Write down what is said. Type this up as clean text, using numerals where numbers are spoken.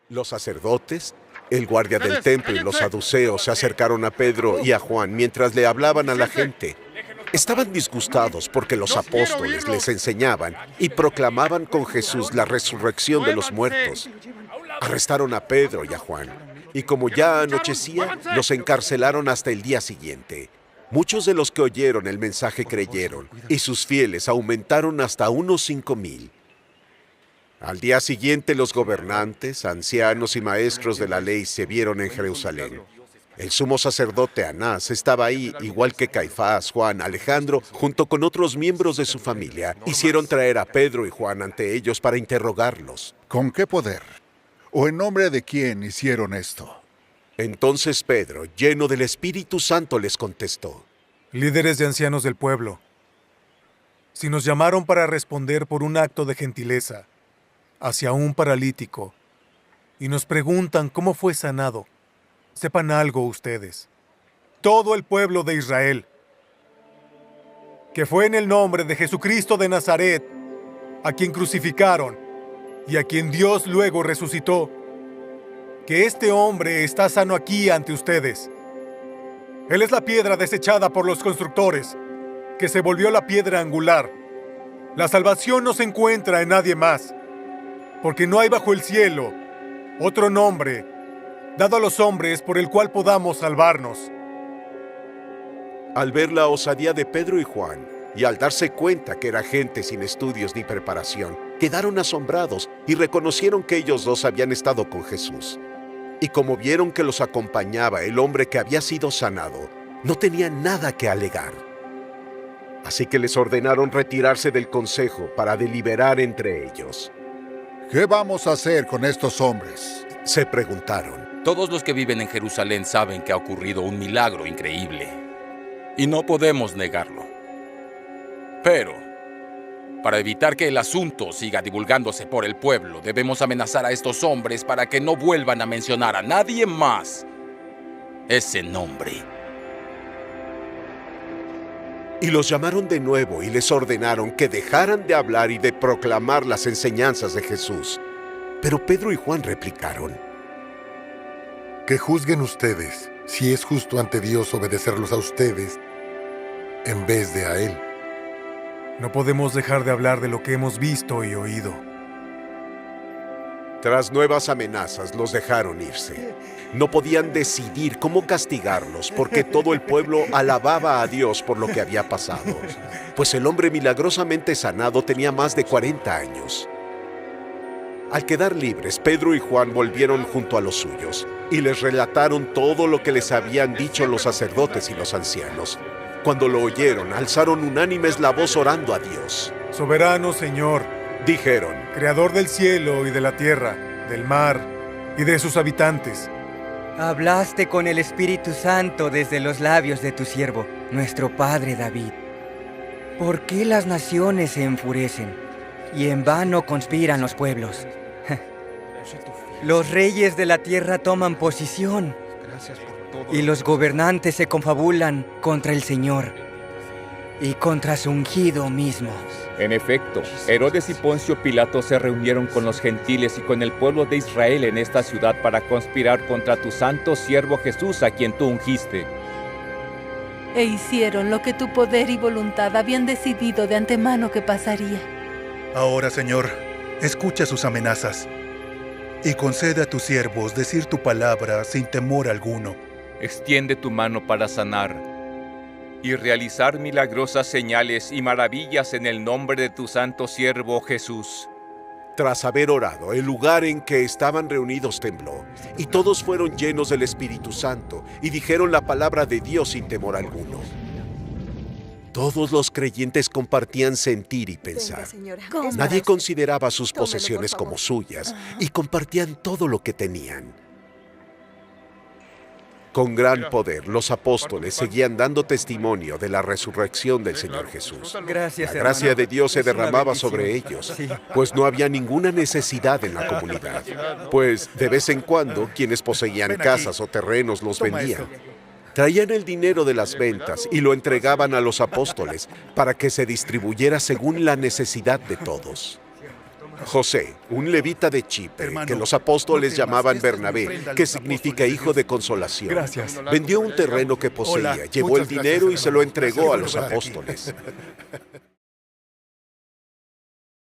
Los sacerdotes, el guardia del templo y los saduceos se acercaron a Pedro y a Juan mientras le hablaban a la gente. Estaban disgustados porque los apóstoles les enseñaban y proclamaban con Jesús la resurrección de los muertos. Arrestaron a Pedro y a Juan, y como ya anochecía, los encarcelaron hasta el día siguiente. Muchos de los que oyeron el mensaje creyeron, y sus fieles aumentaron hasta unos 5,000. Al día siguiente, los gobernantes, ancianos y maestros de la ley se vieron en Jerusalén. El sumo sacerdote Anás estaba ahí, igual que Caifás, Juan, Alejandro, junto con otros miembros de su familia. Hicieron traer a Pedro y Juan ante ellos para interrogarlos. ¿Con qué poder? ¿O en nombre de quién hicieron esto? Entonces Pedro, lleno del Espíritu Santo, les contestó: Líderes de ancianos del pueblo, si nos llamaron para responder por un acto de gentileza hacia un paralítico y nos preguntan cómo fue sanado, sepan algo ustedes, todo el pueblo de Israel, que fue en el nombre de Jesucristo de Nazaret, a quien crucificaron y a quien Dios luego resucitó, que este hombre está sano aquí ante ustedes. Él es la piedra desechada por los constructores, que se volvió la piedra angular. La salvación no se encuentra en nadie más, porque no hay bajo el cielo otro nombre dado a los hombres por el cual podamos salvarnos. Al ver la osadía de Pedro y Juan, y al darse cuenta que era gente sin estudios ni preparación, quedaron asombrados y reconocieron que ellos dos habían estado con Jesús. Y como vieron que los acompañaba el hombre que había sido sanado, no tenían nada que alegar. Así que les ordenaron retirarse del consejo para deliberar entre ellos. ¿Qué vamos a hacer con estos hombres?, se preguntaron. Todos los que viven en Jerusalén saben que ha ocurrido un milagro increíble, y no podemos negarlo. Pero, para evitar que el asunto siga divulgándose por el pueblo, debemos amenazar a estos hombres para que no vuelvan a mencionar a nadie más ese nombre. Y los llamaron de nuevo y les ordenaron que dejaran de hablar y de proclamar las enseñanzas de Jesús. Pero Pedro y Juan replicaron: Que juzguen ustedes si es justo ante Dios obedecerlos a ustedes en vez de a Él. No podemos dejar de hablar de lo que hemos visto y oído. Tras nuevas amenazas, los dejaron irse. No podían decidir cómo castigarlos porque todo el pueblo alababa a Dios por lo que había pasado, pues el hombre milagrosamente sanado tenía más de 40 años. Al quedar libres, Pedro y Juan volvieron junto a los suyos y les relataron todo lo que les habían dicho los sacerdotes y los ancianos. Cuando lo oyeron, alzaron unánimes la voz orando a Dios. Soberano Señor, dijeron, Creador del cielo y de la tierra, del mar y de sus habitantes. Hablaste con el Espíritu Santo desde los labios de tu siervo, nuestro padre David. ¿Por qué las naciones se enfurecen y en vano conspiran los pueblos? Los reyes de la tierra toman posición y los gobernantes se confabulan contra el Señor y contra su ungido mismo. En efecto, Herodes y Poncio Pilato se reunieron con los gentiles y con el pueblo de Israel en esta ciudad para conspirar contra tu santo siervo Jesús, a quien tú ungiste. E hicieron lo que tu poder y voluntad habían decidido de antemano que pasaría. Ahora, Señor, escucha sus amenazas y concede a tus siervos decir tu palabra sin temor alguno. Extiende tu mano para sanar y realizar milagrosas señales y maravillas en el nombre de tu santo siervo Jesús. Tras haber orado, el lugar en que estaban reunidos tembló, y todos fueron llenos del Espíritu Santo, y dijeron la palabra de Dios sin temor alguno. Todos los creyentes compartían sentir y pensar. Nadie consideraba sus posesiones como suyas, y compartían todo lo que tenían. Con gran poder, los apóstoles seguían dando testimonio de la resurrección del Señor Jesús. Gracias, La gracia hermano. de Dios se Es una derramaba bendición. sobre ellos, Sí. pues no había ninguna necesidad en la comunidad. Pues de vez en cuando, quienes poseían Ven aquí. casas o terrenos los Toma vendían. esto. Traían el dinero de las ventas y lo entregaban a los apóstoles para que se distribuyera según la necesidad de todos. José, un levita de Chipre, Hermano, que los apóstoles no temas, llamaban esta es mi Bernabé, ofrenda a que los significa apóstoles de hijo de Cristo. consolación. Gracias. Vendió un terreno que poseía, Hola, llevó el muchas dinero y gracias, se lo hermano. entregó a Gracias los por estar aquí. apóstoles.